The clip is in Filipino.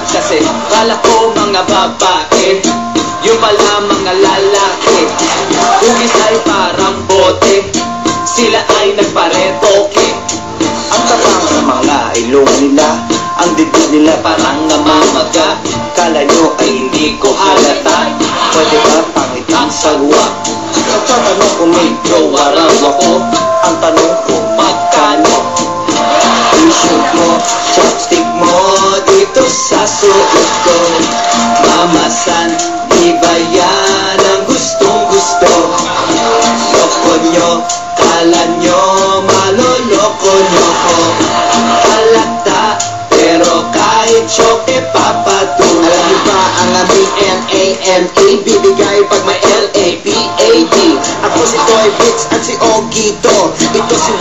Kasi kala ko mga babae, yung pala mga lalaki. Hugis ay parang bote, sila ay nagparetoke. Ang tapang sa mga ilong nila, ang dibdib nila parang namamaga. Kala nyo ay hindi ko halata, pwede ba pangit ang sagwa? Nagtatanong kung may jowa raw ako, ang tanong ko magkano? I-shoot mo, chopstick mo dito sa suot ko. Mamasan, di ba yan ang gustong gusto? Loko nyo, kala nyo, maloloko nyo ko. Halata, pero kahit choke papatuloy. Alam nyo ba ang aming N-A-M-A, bibigay pag may L-A-P-A-D. Ako si Toy Bits at si Ogito, ito si